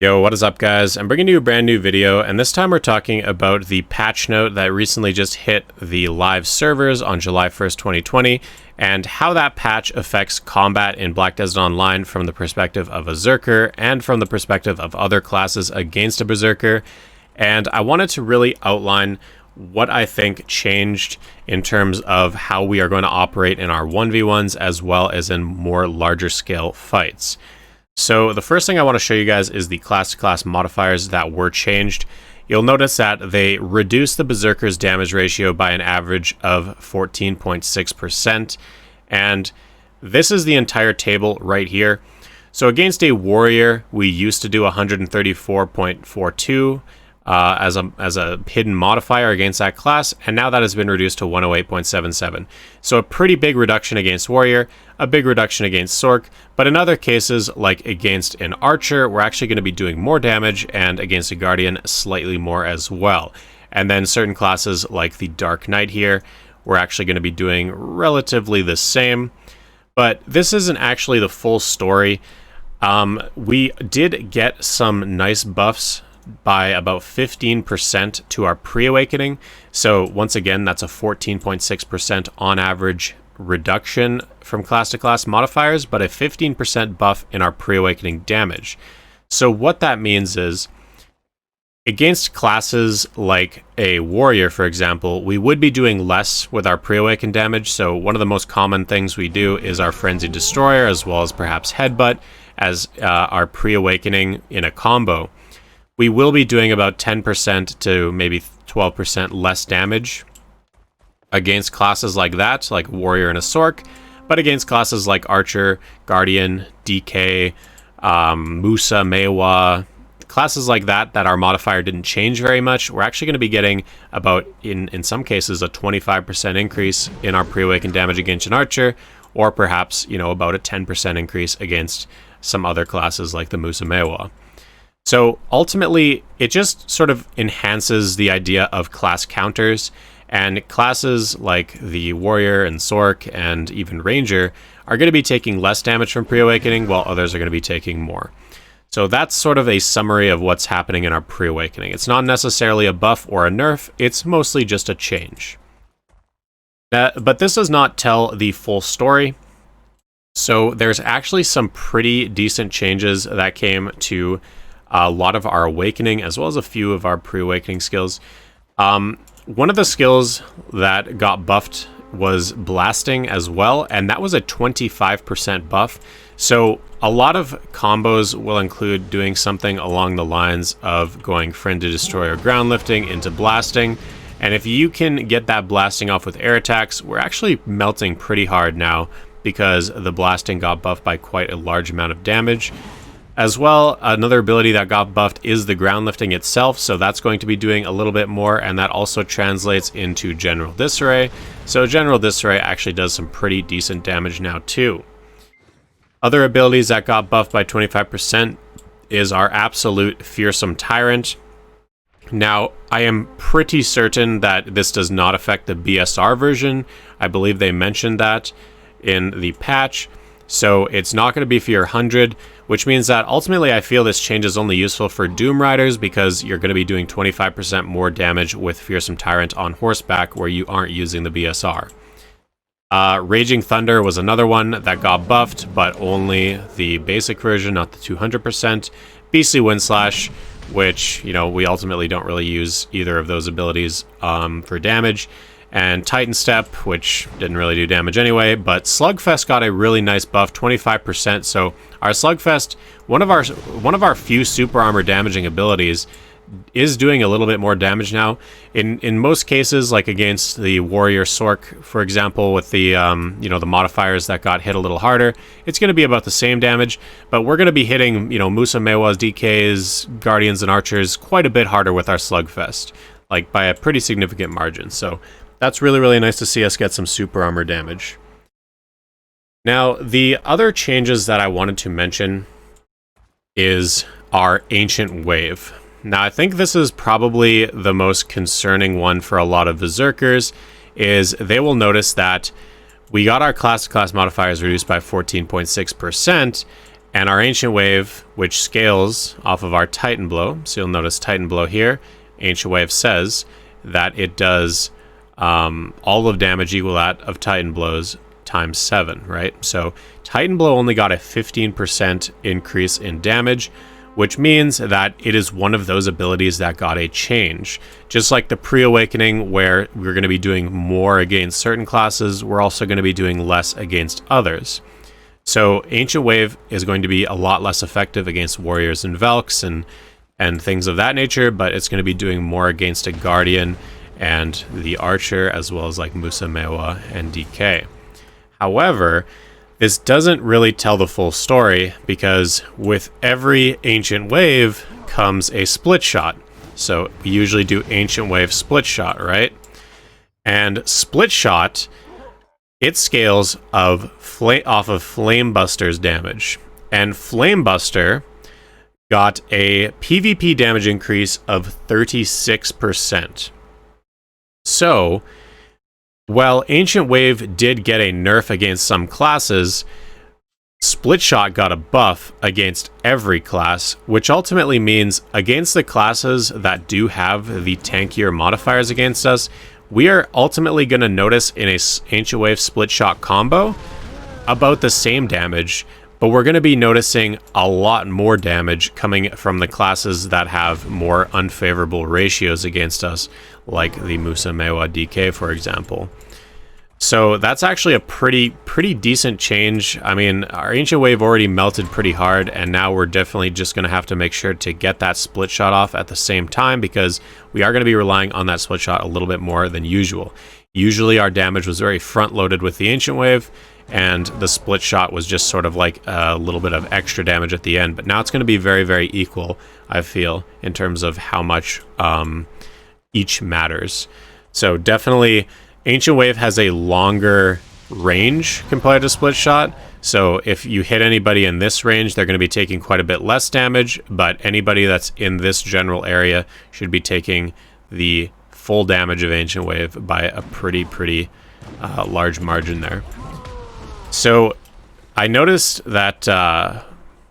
Yo, what is up guys? I'm bringing you a brand new video, and this time we're talking about the patch note that recently just hit the live servers on July 1st, 2020, and how that patch affects combat in Black Desert Online from the perspective of a Berserker and from the perspective of other classes against a Berserker. And I wanted to really outline what I think changed in terms of how we are going to operate in our 1v1s as well as in more larger scale fights. So the first thing I want to show you guys is the class-to-class modifiers that were changed. You'll notice that they reduced the Berserker's damage ratio by an average of 14.6%. And this is the entire table right here. So against a warrior, we used to do 134.42 as a hidden modifier against that class, and now that has been reduced to 108.77. So a pretty big reduction against warrior, a big reduction against Sork, but in other cases, like against an archer, we're actually going to be doing more damage, and against a guardian, slightly more as well. And then certain classes like the Dark Knight here, we're actually going to be doing relatively the same. But this isn't actually the full story. We did get some nice buffs by about 15% to our pre-awakening. So once again, that's a 14.6% on average reduction from class to class modifiers, but a 15% buff in our pre-awakening damage. So what that means is, against classes like a warrior, for example, we would be doing less with our pre-awakened damage. So one of the most common things we do is our Frenzied Destroyer, as well as perhaps Headbutt, as our pre-awakening in a combo. We will be doing about 10% to maybe 12% less damage against classes like that, like Warrior and a Sork, but against classes like Archer, Guardian, DK, Musa, Maewa, classes like that our modifier didn't change very much, we're actually going to be getting about, in some cases, a 25% increase in our pre-awakened damage against an Archer, or perhaps, about a 10% increase against some other classes like the Musa Maewa. So ultimately, it just sort of enhances the idea of class counters, and classes like the Warrior and Sork and even Ranger are going to be taking less damage from pre-awakening, while others are going to be taking more. So that's sort of a summary of what's happening in our pre-awakening. It's not necessarily a buff or a nerf, it's mostly just a change. But this does not tell the full story. So there's actually some pretty decent changes that came to a lot of our awakening, as well as a few of our pre-awakening skills. One of the skills that got buffed was blasting as well, and that was a 25% buff. So a lot of combos will include doing something along the lines of going Friend to Destroy or ground lifting into blasting. And if you can get that blasting off with air attacks, we're actually melting pretty hard now, because the blasting got buffed by quite a large amount of damage. As well, another ability that got buffed is the ground lifting itself, so that's going to be doing a little bit more, and that also translates into General Disarray. So General Disarray actually does some pretty decent damage now too. Other abilities that got buffed by 25% is our Absolute Fearsome Tyrant. Now, I am pretty certain that this does not affect the BSR version. I believe they mentioned that in the patch. So it's not going to be for your 100, which means that ultimately I feel this change is only useful for Doom Riders, because you're going to be doing 25% more damage with Fearsome Tyrant on horseback where you aren't using the BSR. Raging Thunder was another one that got buffed, but only the basic version, not the 200%. Beastly Windslash, which, we ultimately don't really use either of those abilities for damage. And Titan Step, which didn't really do damage anyway, but Slugfest got a really nice buff, 25%. So our Slugfest, one of our few super armor damaging abilities, is doing a little bit more damage now. In most cases, like against the Warrior Sork, for example, with the the modifiers that got hit a little harder, it's going to be about the same damage, but we're going to be hitting Musa Maewas, DKs, Guardians, and Archers quite a bit harder with our Slugfest, like by a pretty significant margin. So that's really, really nice to see us get some super armor damage. Now, the other changes that I wanted to mention is our Ancient Wave. Now, I think this is probably the most concerning one for a lot of Berserkers, is they will notice that we got our class-to-class modifiers reduced by 14.6%, And our Ancient Wave, which scales off of our Titan Blow, so you'll notice Titan Blow here, Ancient Wave says that it does all of damage equal that of Titan Blows times 7, right? So Titan Blow only got a 15% increase in damage, which means that it is one of those abilities that got a change. Just like the Pre-Awakening, where we're going to be doing more against certain classes, we're also going to be doing less against others. So Ancient Wave is going to be a lot less effective against warriors and Velks and things of that nature, but it's going to be doing more against a Guardian and the Archer, as well as like Musamewa and DK. However, this doesn't really tell the full story, because with every Ancient Wave comes a split shot. So we usually do Ancient Wave split shot, right? And split shot, it scales off of Flamebuster's damage. And Flamebuster got a PvP damage increase of 36%. So, while Ancient Wave did get a nerf against some classes, Split Shot got a buff against every class, which ultimately means against the classes that do have the tankier modifiers against us, we are ultimately going to notice in a Ancient Wave Split Shot combo about the same damage, but we're going to be noticing a lot more damage coming from the classes that have more unfavorable ratios against us, like the Musamewa DK, for example. So that's actually a pretty decent change. I mean, our Ancient Wave already melted pretty hard, and now we're definitely just going to have to make sure to get that split shot off at the same time, because we are going to be relying on that split shot a little bit more than usual. Usually our damage was very front-loaded with the Ancient Wave, and the split shot was just sort of like a little bit of extra damage at the end. But now it's going to be very, very equal, I feel, in terms of how much each matters. So definitely Ancient Wave has a longer range compared to Split Shot. So if you hit anybody in this range, they're going to be taking quite a bit less damage, but anybody that's in this general area should be taking the full damage of Ancient Wave by a pretty large margin there. So I noticed that,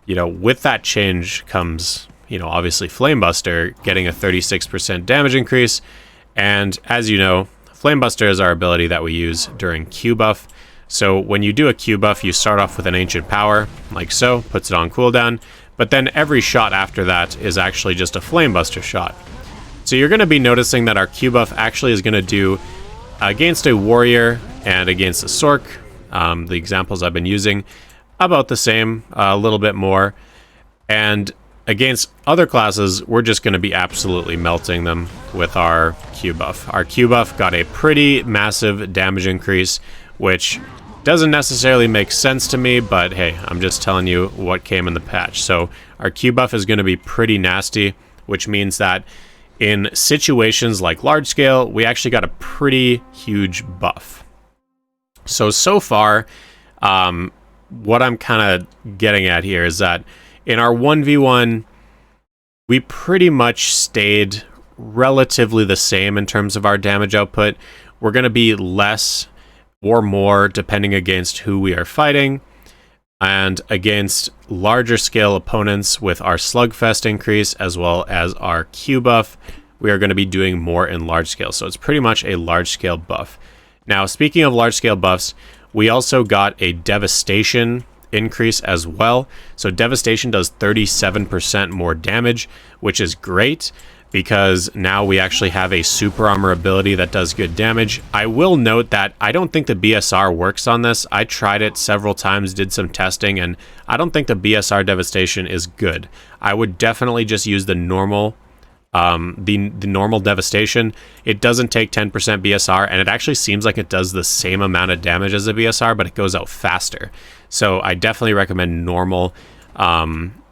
with that change comes, obviously Flamebuster getting a 36% damage increase. And as you know, Flamebuster is our ability that we use during Q buff. So when you do a Q buff, you start off with an Ancient Power, like so, puts it on cooldown, but then every shot after that is actually just a Flamebuster shot. So you're going to be noticing that our Q buff actually is going to do against a warrior and against a Sorc, the examples I've been using, about the same, a little bit more. And against other classes, we're just going to be absolutely melting them with our Q buff. Our Q buff got a pretty massive damage increase, which doesn't necessarily make sense to me, but hey, I'm just telling you what came in the patch. So our Q buff is going to be pretty nasty, which means that in situations like large scale, we actually got a pretty huge buff. So far, what I'm kind of getting at here is that in our 1v1, we pretty much stayed relatively the same in terms of our damage output. We're going to be less or more depending against who we are fighting, and against larger scale opponents with our Slugfest increase as well as our Q buff, we are going to be doing more in large scale. So it's pretty much a large scale buff. Now, speaking of large scale buffs, we also got a Devastation increase as well. So Devastation does 37% more damage, which is great because now we actually have a super armor ability that does good damage. I will note that I don't think the BSR works on this. I tried it several times, did some testing, and I don't think the BSR Devastation is good. I would definitely just use the normal the normal Devastation. It doesn't take 10% BSR, and it actually seems like it does the same amount of damage as a BSR, but it goes out faster. So I definitely recommend normal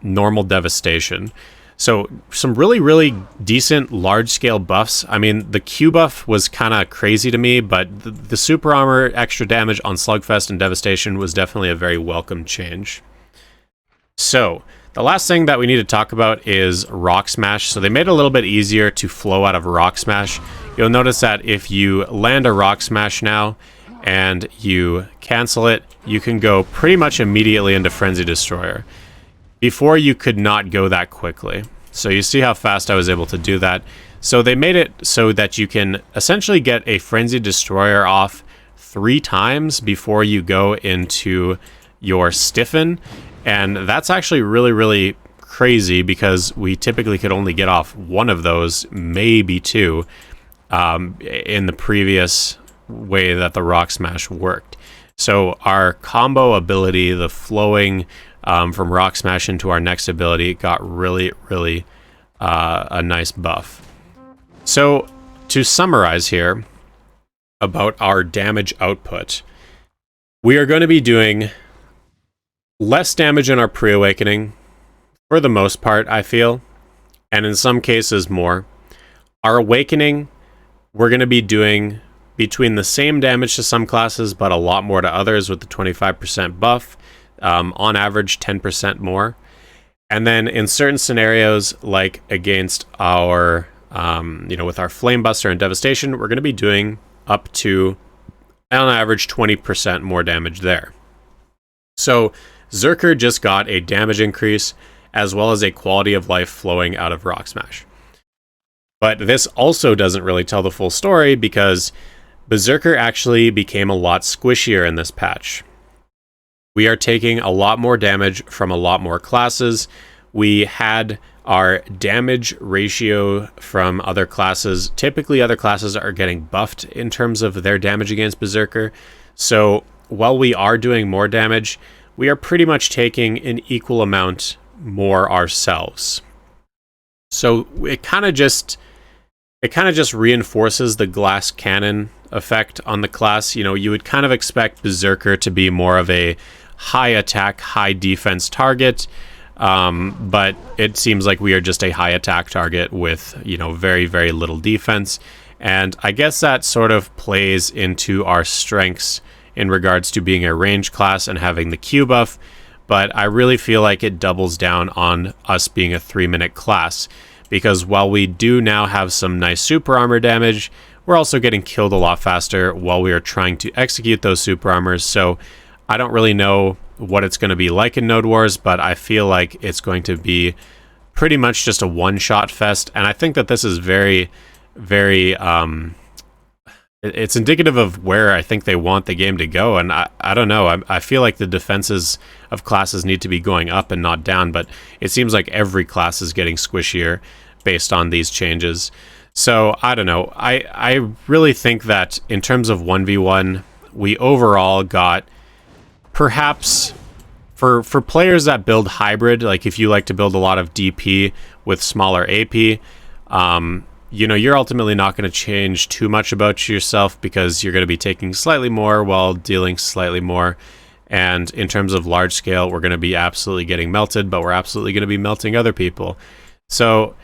Devastation. So some really decent large scale buffs. I mean, the Q buff was kind of crazy to me, but the super armor extra damage on Slugfest and Devastation was definitely a very welcome change. So the last thing that we need to talk about is Rock Smash. So they made it a little bit easier to flow out of Rock Smash. You'll notice that if you land a Rock Smash now and you cancel it, you can go pretty much immediately into Frenzy Destroyer. before you could not go that quickly. So you see how fast I was able to do that. So they made it so that you can essentially get a Frenzied Destroyer off 3 times before you go into your Stiffen. And that's actually really, really crazy, because we typically could only get off 1 of those, maybe 2, in the previous way that the Rock Smash worked. So our combo ability, the flowing from Rock Smash into our next ability, got really, really a nice buff. So to summarize here about our damage output, we are going to be doing less damage in our pre-awakening, for the most part, I feel, and in some cases more. Our awakening, we're going to be doing between the same damage to some classes, but a lot more to others with the 25% buff, on average 10% more. And then in certain scenarios, like against our, with our Flame Buster and Devastation, we're going to be doing up to, on average, 20% more damage there. So Berserker just got a damage increase, as well as a quality of life flowing out of Rock Smash. But this also doesn't really tell the full story, because Berserker actually became a lot squishier in this patch. We are taking a lot more damage from a lot more classes. We had our damage ratio from other classes. Typically, other classes are getting buffed in terms of their damage against Berserker. So while we are doing more damage, we are pretty much taking an equal amount more ourselves. So it kind of just reinforces the glass cannon effect on the class. You know, you would kind of expect Berserker to be more of a high attack, high defense target, but it seems like we are just a high attack target with, very, very little defense. And I guess that sort of plays into our strengths in regards to being a range class and having the Q buff, but I really feel like it doubles down on us being a 3-minute class, because while we do now have some nice super armor damage, we're also getting killed a lot faster while we are trying to execute those super armors. So I don't really know what it's going to be like in Node Wars, but I feel like it's going to be pretty much just a one-shot fest. And I think that this is very, very... it's indicative of where I think they want the game to go. And I don't know. I feel like the defenses of classes need to be going up and not down, but it seems like every class is getting squishier based on these changes. So I don't know. I really think that in terms of 1v1, we overall got, perhaps for players that build hybrid, like if you like to build a lot of DP with smaller AP, you're ultimately not going to change too much about yourself, because you're going to be taking slightly more while dealing slightly more. And in terms of large scale, we're going to be absolutely getting melted, but we're absolutely going to be melting other people. So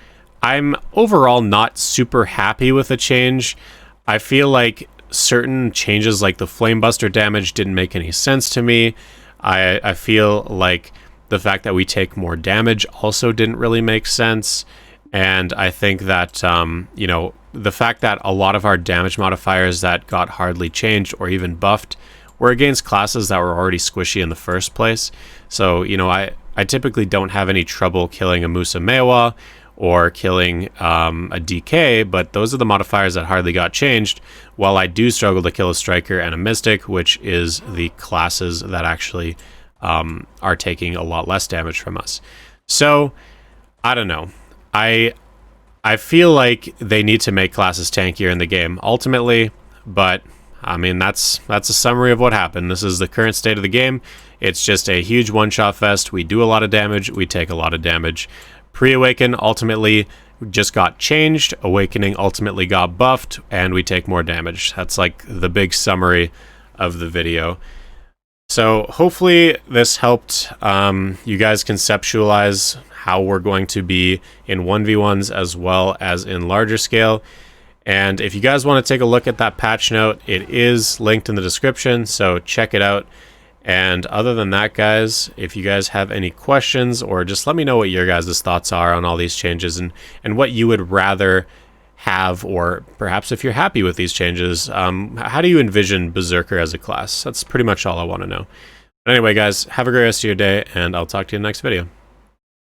I'm overall not super happy with the change. I feel like certain changes like the Flame Buster damage didn't make any sense to me. I feel like the fact that we take more damage also didn't really make sense. And I think that, the fact that a lot of our damage modifiers that got hardly changed or even buffed were against classes that were already squishy in the first place. So, I typically don't have any trouble killing a Musa Mewa or killing a DK, but those are the modifiers that hardly got changed, while I do struggle to kill a Striker and a Mystic, which is the classes that actually are taking a lot less damage from us. So, I don't know. I feel like they need to make classes tankier in the game, ultimately, but I mean, that's a summary of what happened. This is the current state of the game. It's just a huge one-shot fest. We do a lot of damage, we take a lot of damage. Pre-Awaken ultimately just got changed, Awakening ultimately got buffed, and we take more damage. That's like the big summary of the video. So hopefully this helped you guys conceptualize how we're going to be in 1v1s as well as in larger scale. And if you guys want to take a look at that patch note, it is linked in the description, so check it out. And other than that, guys, if you guys have any questions, or just let me know what your guys' thoughts are on all these changes and what you would rather have, or perhaps if you're happy with these changes, how do you envision Berserker as a class? That's pretty much all I want to know. But anyway, guys, have a great rest of your day, and I'll talk to you in the next video.